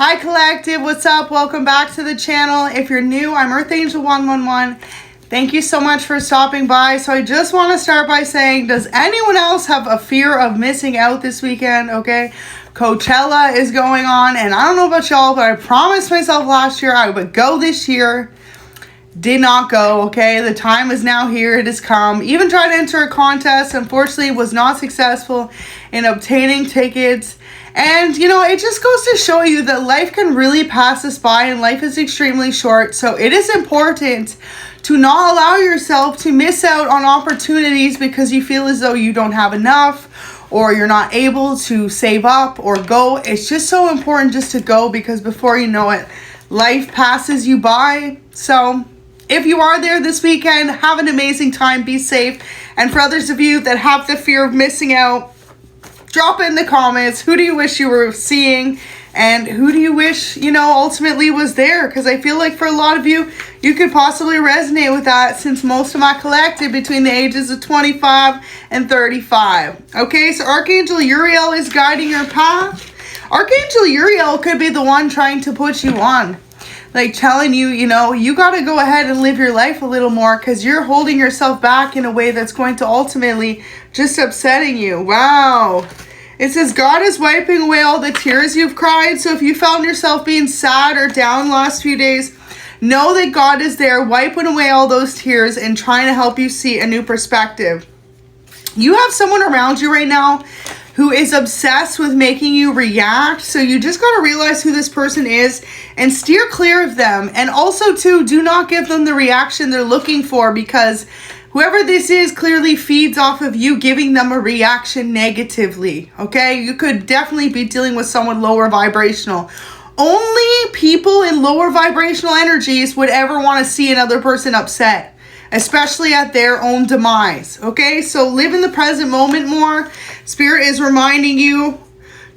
Hi Collective, what's up? Welcome back to the channel. If you're new, I'm 𝚑𴜱 111. Thank you so much for stopping by. So I just want to start by saying, does anyone else have a fear of missing out this weekend? Okay, Coachella is going on, and I don't know about y'all, but I promised myself last year I would go this year. Did not go. Okay, the time is now here. It has come. Even tried to enter a contest, unfortunately was not successful in obtaining tickets. And you know, it just goes to show you that life can really pass us by, and life is extremely short. So it is important to not allow yourself to miss out on opportunities because you feel as though you don't have enough, or you're not able to save up or go. It's just so important just to go, because before you know it, life passes you by. So if you are there this weekend, have an amazing time, be safe. And for others of you that have the fear of missing out, drop in the comments, who do you wish you were seeing, and who do you wish, you know, ultimately was there? Because I feel like for a lot of you, you could possibly resonate with that, since most of my collective between the ages of 25 and 35. Okay, so Archangel Uriel is guiding your path. Archangel Uriel could be the one trying to put you on, like telling you, you know, you got to go ahead and live your life a little more, because you're holding yourself back in a way that's going to ultimately just upsetting you. Wow. It says God is wiping away all the tears you've cried. So if you found yourself being sad or down the last few days, know that God is there wiping away all those tears and trying to help you see a new perspective. You have someone around you right now who is obsessed with making you react. So you just got to realize who this person is and steer clear of them. And also too, do not give them the reaction they're looking for, because whoever this is clearly feeds off of you giving them a reaction negatively. Okay, you could definitely be dealing with someone lower vibrational. Only people in lower vibrational energies would ever want to see another person upset, especially at their own demise. Okay, so live in the present moment more. Spirit is reminding you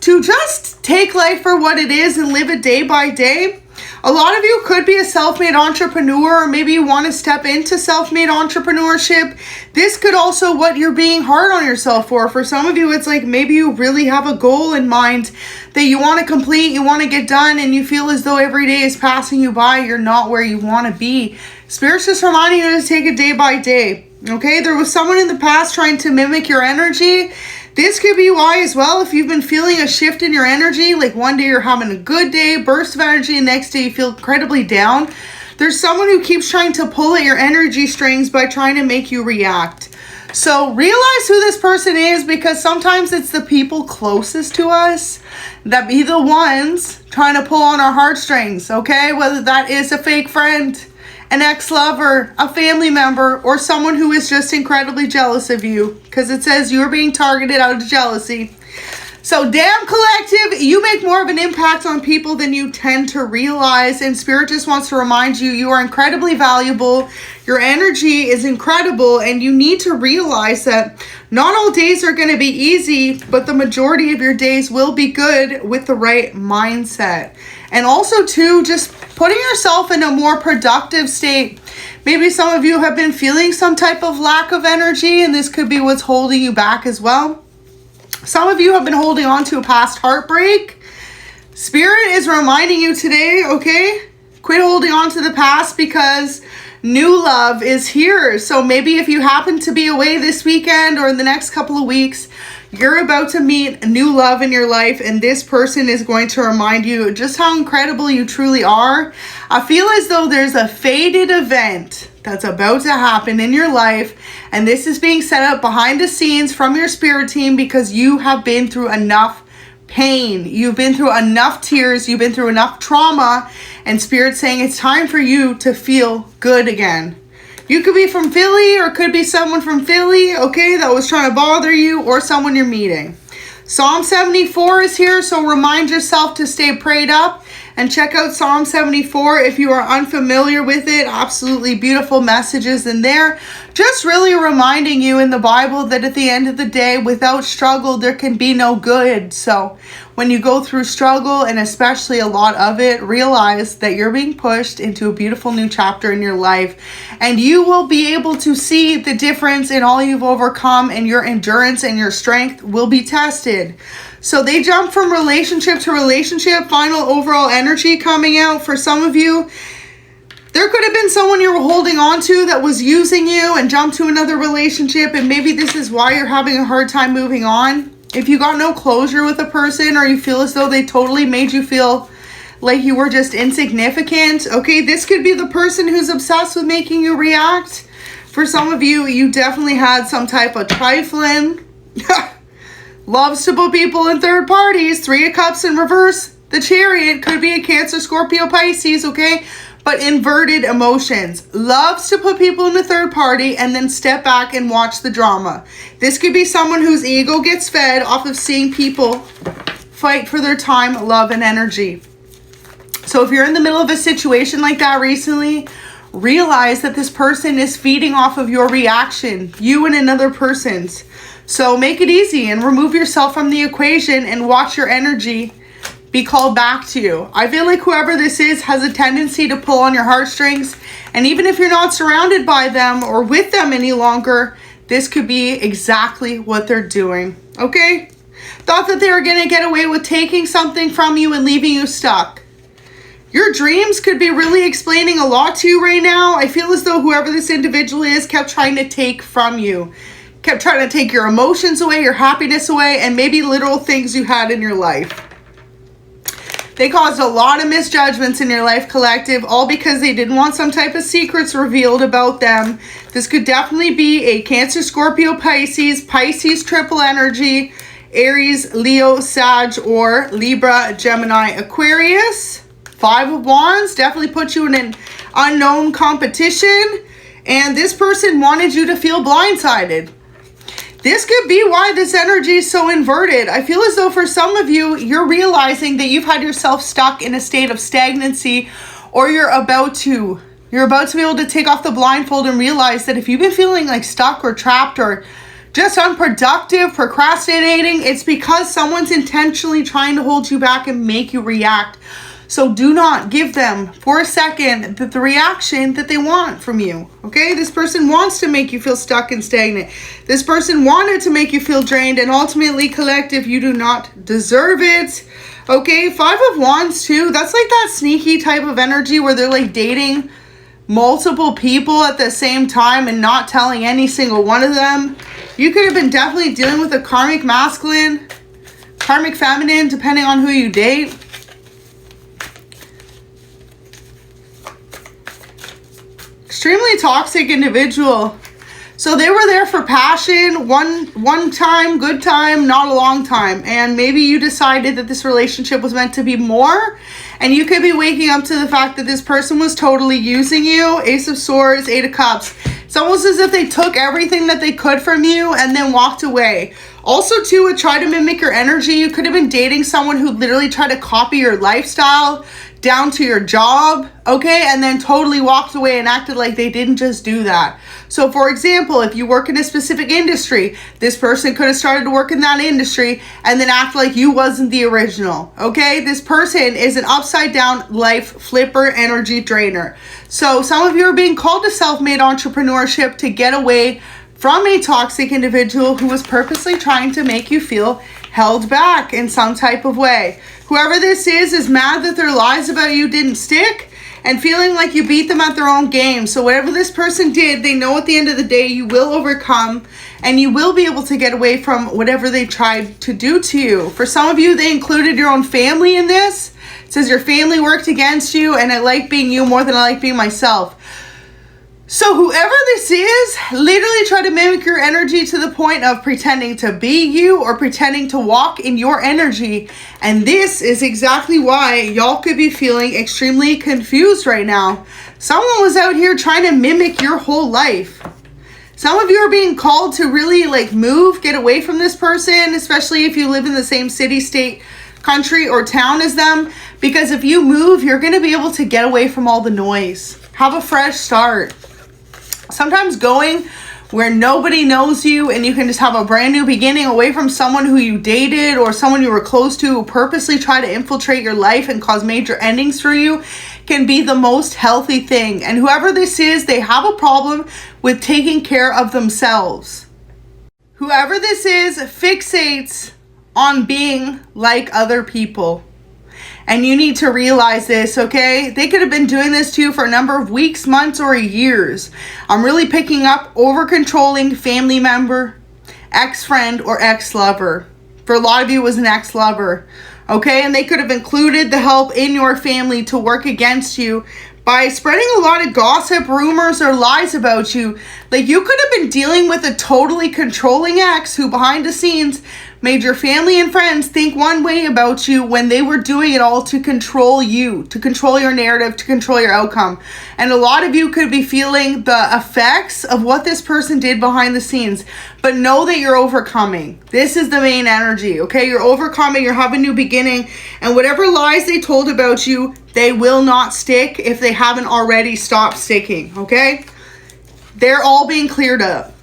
to just take life for what it is and live it day by day. A lot of you could be a self-made entrepreneur, or maybe you want to step into self-made entrepreneurship. This could also what you're being hard on yourself for. For some of you, it's like maybe you really have a goal in mind that you want to complete, you want to get done, and you feel as though every day is passing you by. You're not where you want to be. Spirit's just reminding you to take it day by day. Okay, there was someone in the past trying to mimic your energy. This could be why as well, if you've been feeling a shift in your energy, like one day you're having a good day, burst of energy, and next day you feel incredibly down. There's someone who keeps trying to pull at your energy strings by trying to make you react. So realize who this person is, because sometimes it's the people closest to us that be the ones trying to pull on our heartstrings, okay? Whether that is a fake friend, an ex-lover, a family member, or someone who is just incredibly jealous of you, because it says you're being targeted out of jealousy. So damn collective, you make more of an impact on people than you tend to realize, and Spirit just wants to remind you, you are incredibly valuable. Your energy is incredible, and you need to realize that not all days are going to be easy, but the majority of your days will be good with the right mindset. And also too, just putting yourself in a more productive state. Maybe some of you have been feeling some type of lack of energy, and this could be what's holding you back as well. Some of you have been holding on to a past heartbreak. Spirit is reminding you today, okay, quit holding on to the past, because new love is here. So maybe if you happen to be away this weekend or in the next couple of weeks, you're about to meet a new love in your life, and this person is going to remind you just how incredible you truly are. I feel as though there's a fated event that's about to happen in your life, and this is being set up behind the scenes from your spirit team, because you have been through enough pain. You've been through enough tears. You've been through enough trauma, and Spirit's saying it's time for you to feel good again. You could be from Philly, or could be someone from Philly, okay, that was trying to bother you, or someone you're meeting. Psalm 74 is here, so remind yourself to stay prayed up and check out Psalm 74 if you are unfamiliar with it. Absolutely beautiful messages in there. Just really reminding you in the Bible that at the end of the day, without struggle, there can be no good. So when you go through struggle, and especially a lot of it, realize that you're being pushed into a beautiful new chapter in your life, and you will be able to see the difference in all you've overcome, and your endurance and your strength will be tested. So they jump from relationship to relationship, final overall energy coming out. For some of you, there could have been someone you were holding on to that was using you and jumped to another relationship, and maybe this is why you're having a hard time moving on. If you got no closure with a person, or you feel as though they totally made you feel like you were just insignificant, okay, this could be the person who's obsessed with making you react. For some of you, you definitely had some type of trifling. Loves to put people in third parties. 3 of Cups in reverse. The Chariot could be a Cancer, Scorpio, Pisces, okay? But inverted emotions. Loves to put people in a third party and then step back and watch the drama. This could be someone whose ego gets fed off of seeing people fight for their time, love, and energy. So if you're in the middle of a situation like that recently, realize that this person is feeding off of your reaction, you and another person's. So make it easy and remove yourself from the equation and watch your energy be called back to you. I feel like whoever this is has a tendency to pull on your heartstrings. And even if you're not surrounded by them or with them any longer, this could be exactly what they're doing. Okay? Thought that they were going to get away with taking something from you and leaving you stuck. Your dreams could be really explaining a lot to you right now. I feel as though whoever this individual is kept trying to take from you. Kept trying to take your emotions away, your happiness away, and maybe literal things you had in your life. They caused a lot of misjudgments in your life, collective, all because they didn't want some type of secrets revealed about them. This could definitely be a Cancer, Scorpio, Pisces, Pisces triple energy, Aries, Leo, Sag, or Libra, Gemini, Aquarius. 5 of Wands definitely put you in an unknown competition, and this person wanted you to feel blindsided. This could be why this energy is so inverted. I feel as though for some of you, you're realizing that you've had yourself stuck in a state of stagnancy, or you're about to be able to take off the blindfold and realize that if you've been feeling like stuck or trapped or just unproductive, procrastinating, it's because someone's intentionally trying to hold you back and make you react. So do not give them for a second the reaction that they want from you, okay? This person wants to make you feel stuck and stagnant. This person wanted to make you feel drained, and ultimately, collective, you do not deserve it, okay? 5 of Wands, too. That's like that sneaky type of energy where they're like dating multiple people at the same time and not telling any single one of them. You could have been definitely dealing with a karmic masculine, karmic feminine, depending on who you date. Extremely toxic individual. So they were there for passion, one time, good time, not a long time. And maybe you decided that this relationship was meant to be more. And you could be waking up to the fact that this person was totally using you. Ace of Swords, 8 of Cups. It's almost as if they took everything that they could from you and then walked away. Also, too, would try to mimic your energy. You could have been dating someone who literally tried to copy your lifestyle down to your job, okay, and then totally walked away and acted like they didn't just do that. So for example, if you work in a specific industry, this person could have started to work in that industry and then act like you wasn't the original, okay? This person is an upside down life flipper, energy drainer. So some of you are being called to self-made entrepreneurship to get away from a toxic individual who was purposely trying to make you feel held back in some type of way. Whoever this is mad that their lies about you didn't stick and feeling like you beat them at their own game. So whatever this person did, they know at the end of the day you will overcome and you will be able to get away from whatever they tried to do to you. For some of you, they included your own family in this. It says your family worked against you and I like being you more than I like being myself. So whoever this is literally tried to mimic your energy to the point of pretending to be you or pretending to walk in your energy. And this is exactly why y'all could be feeling extremely confused right now. Someone was out here trying to mimic your whole life. Some of you are being called to really like move, get away from this person, especially if you live in the same city, state, country, or town as them. Because if you move, you're going to be able to get away from all the noise. Have a fresh start. Sometimes going where nobody knows you and you can just have a brand new beginning away from someone who you dated or someone you were close to who purposely try to infiltrate your life and cause major endings for you can be the most healthy thing. And whoever this is, they have a problem with taking care of themselves. Whoever this is fixates on being like other people. And you need to realize this, okay? They could have been doing this to you for a number of weeks, months, or years. I'm really picking up over-controlling family member, ex-friend, or ex-lover. For a lot of you, it was an ex-lover, okay? And they could have included the help in your family to work against you by spreading a lot of gossip, rumors, or lies about you. Like, you could have been dealing with a totally controlling ex who behind the scenes made your family and friends think one way about you when they were doing it all to control you, to control your narrative, to control your outcome. And a lot of you could be feeling the effects of what this person did behind the scenes. But know that you're overcoming. This is the main energy, okay? You're overcoming, you're having a new beginning, and whatever lies they told about you, they will not stick if they haven't already stopped sticking, okay? They're all being cleared up.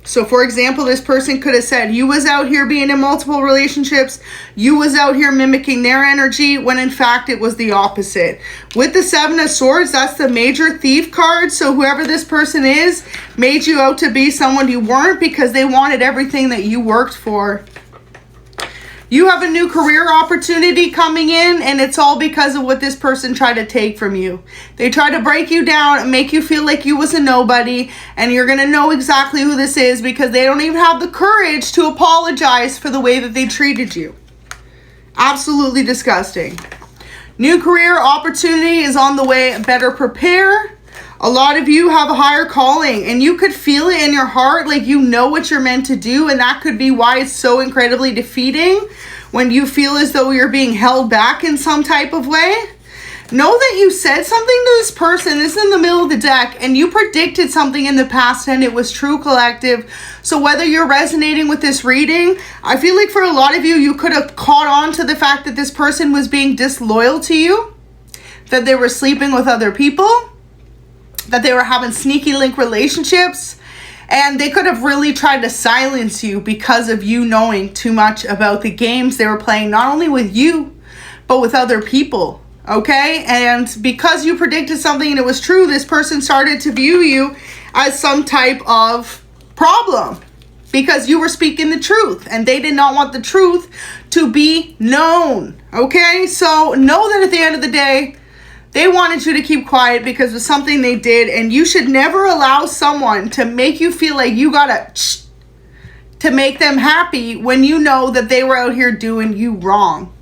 So for example, this person could have said, you was out here being in multiple relationships, you was out here mimicking their energy, when in fact it was the opposite. With the Seven of Swords, that's the major thief card. So whoever this person is made you out to be someone you weren't because they wanted everything that you worked for. You have a new career opportunity coming in, and it's all because of what this person tried to take from you. They tried to break you down and make you feel like you was a nobody, and you're going to know exactly who this is because they don't even have the courage to apologize for the way that they treated you. Absolutely disgusting. New career opportunity is on the way. Better prepare. A lot of you have a higher calling, and you could feel it in your heart, like you know what you're meant to do, and that could be why it's so incredibly defeating when you feel as though you're being held back in some type of way. Know that you said something to this person, this is in the middle of the deck, and you predicted something in the past and it was true, collective. So whether you're resonating with this reading, I feel like for a lot of you, you could have caught on to the fact that this person was being disloyal to you, that they were sleeping with other people, that they were having sneaky link relationships, and they could have really tried to silence you because of you knowing too much about the games they were playing, not only with you, but with other people, okay? And because you predicted something and it was true, this person started to view you as some type of problem because you were speaking the truth, and they did not want the truth to be known, okay? So know that at the end of the day, they wanted you to keep quiet because of something they did, and you should never allow someone to make you feel like you gotta to make them happy when you know that they were out here doing you wrong.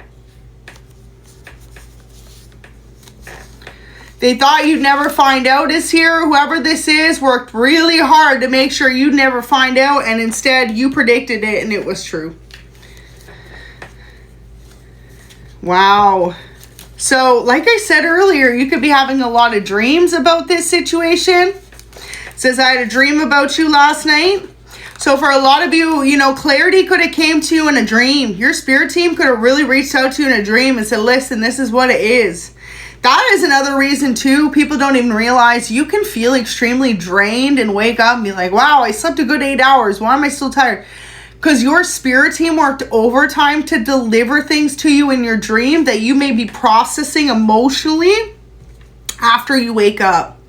They thought you'd never find out is here. Whoever this is worked really hard to make sure you'd never find out, and instead you predicted it and it was true. Wow. So, like I said earlier, you could be having a lot of dreams about this situation. It says, I had a dream about you last night. So for a lot of you, you know, clarity could have came to you in a dream. Your spirit team could have really reached out to you in a dream and said, listen, this is what it is. That is another reason too. People don't even realize you can feel extremely drained and wake up and be like, wow, I slept a good 8 hours. Why am I still tired? Because your spirit team worked overtime to deliver things to you in your dream that you may be processing emotionally after you wake up.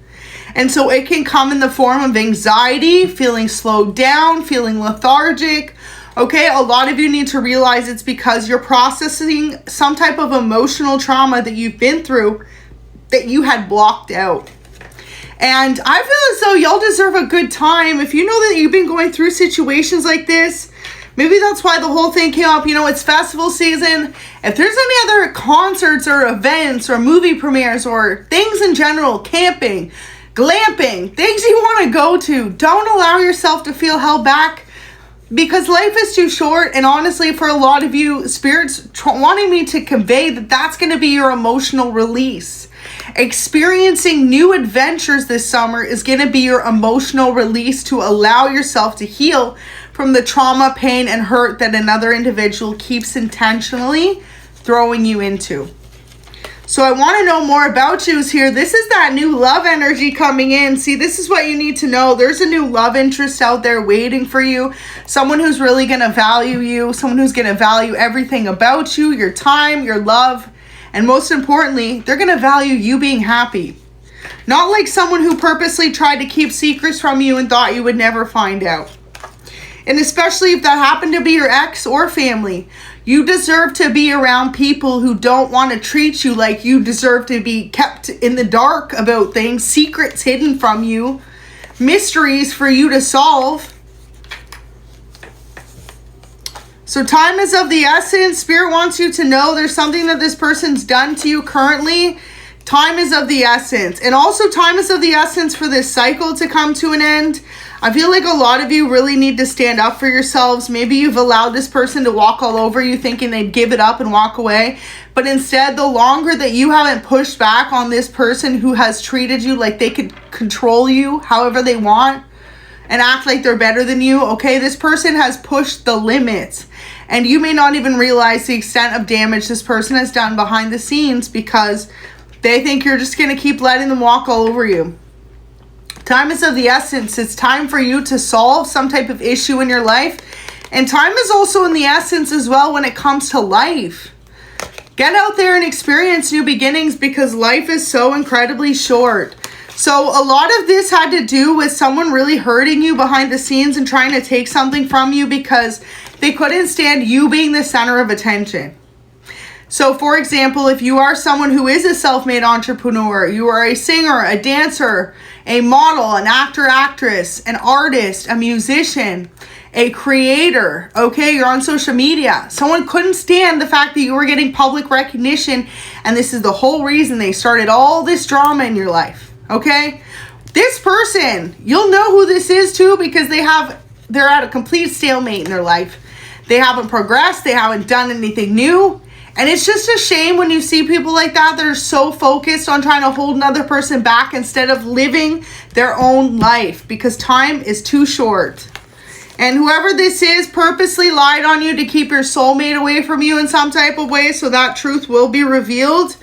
And so it can come in the form of anxiety, feeling slowed down, feeling lethargic. Okay, a lot of you need to realize it's because you're processing some type of emotional trauma that you've been through that you had blocked out. And I feel as though y'all deserve a good time. If you know that you've been going through situations like this, maybe that's why the whole thing came up. You know, it's festival season. If there's any other concerts or events or movie premieres or things in general, camping, glamping, things you want to go to, don't allow yourself to feel held back because life is too short. And honestly, for a lot of you, Spirit's wanting me to convey that that's going to be your emotional release. Experiencing new adventures this summer is going to be your emotional release to allow yourself to heal from the trauma, pain, and hurt that another individual keeps intentionally throwing you into. So I want to know more about you here. This is that new love energy coming in. See, this is what you need to know. There's a new love interest out there waiting for you. Someone who's really going to value you. Someone who's going to value everything about you, your time, your love. And most importantly, they're going to value you being happy. Not like someone who purposely tried to keep secrets from you and thought you would never find out. And especially if that happened to be your ex or family, You deserve to be around people who don't want to treat you like you deserve to be kept in the dark about things, secrets hidden from you, mysteries for you to solve. So time is of the essence. Spirit wants you to know there's something that this person's done to you currently. Time is of the essence. And also time is of the essence for this cycle to come to an end. I feel like a lot of you really need to stand up for yourselves. Maybe you've allowed this person to walk all over you thinking they'd give it up and walk away. But instead, the longer that you haven't pushed back on this person who has treated you like they could control you however they want and act like they're better than you, okay, this person has pushed the limits. And you may not even realize the extent of damage this person has done behind the scenes because they think you're just going to keep letting them walk all over you. Time is of the essence. It's time for you to solve some type of issue in your life. And time is also in the essence as well when it comes to life. Get out there and experience new beginnings because life is so incredibly short. So a lot of this had to do with someone really hurting you behind the scenes and trying to take something from you because they couldn't stand you being the center of attention. So for example, if you are someone who is a self-made entrepreneur, you are a singer, a dancer, a model, an actor, actress, an artist, a musician, a creator, okay, you're on social media. Someone couldn't stand the fact that you were getting public recognition, and this is the whole reason they started all this drama in your life, okay? This person, you'll know who this is too because they're at a complete stalemate in their life. They haven't progressed, they haven't done anything new. And it's just a shame when you see people like that are so focused on trying to hold another person back instead of living their own life because time is too short. And whoever this is purposely lied on you to keep your soulmate away from you in some type of way so that truth will be revealed.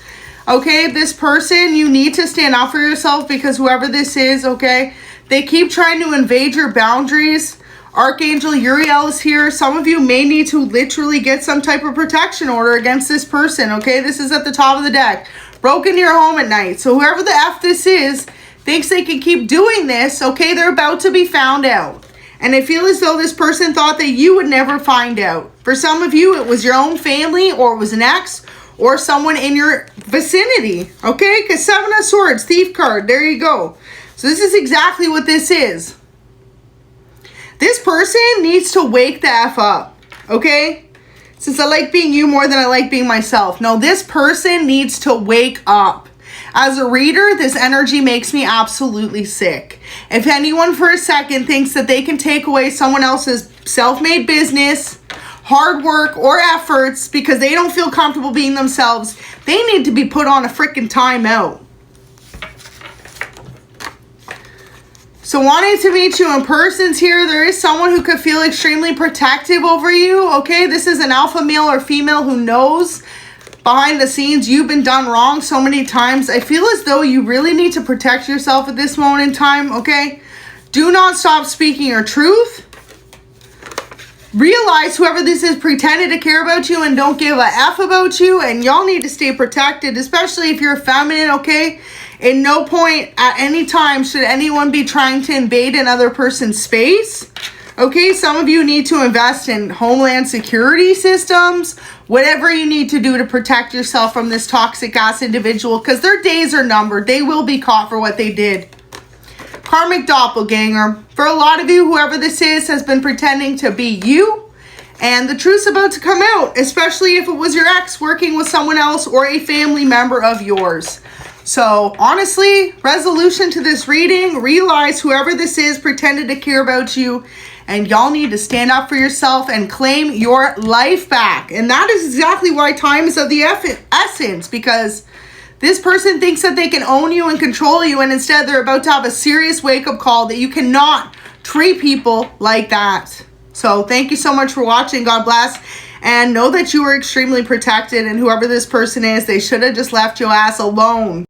Okay, this person, you need to stand up for yourself because whoever this is, okay, they keep trying to invade your boundaries. Archangel Uriel is here. Some of you may need to literally get some type of protection order against this person, okay? This is at the top of the deck. Broke into your home at night. So whoever the F this is thinks they can keep doing this, okay? They're about to be found out. And I feel as though this person thought that you would never find out. For some of you, it was your own family or it was an ex or someone in your vicinity, okay? Because Seven of Swords, Thief card, there you go. So this is exactly what this is. This person needs to wake the F up, okay? Since I like being you more than I like being myself. No, this person needs to wake up. As a reader, this energy makes me absolutely sick. If anyone for a second thinks that they can take away someone else's self-made business, hard work, or efforts because they don't feel comfortable being themselves, they need to be put on a freaking timeout. So wanting to meet you in person's here, there is someone who could feel extremely protective over you, okay? This is an alpha male or female who knows behind the scenes you've been done wrong so many times. I feel as though you really need to protect yourself at this moment in time, okay? Do not stop speaking your truth. Realize whoever this is pretended to care about you and don't give a F about you, and y'all need to stay protected, especially if you're feminine, okay? In no point at any time should anyone be trying to invade another person's space. Okay, some of you need to invest in homeland security systems, whatever you need to do to protect yourself from this toxic ass individual because their days are numbered. They will be caught for what they did. Karmic doppelganger. For a lot of you, whoever this is has been pretending to be you. And the truth's about to come out, especially if it was your ex working with someone else or a family member of yours. So honestly, resolution to this reading, realize whoever this is pretended to care about you and y'all need to stand up for yourself and claim your life back. And that is exactly why time is of the essence, because this person thinks that they can own you and control you, and instead they're about to have a serious wake-up call that you cannot treat people like that. So thank you so much for watching. God bless. And know that you are extremely protected, and whoever this person is, they should have just left your ass alone.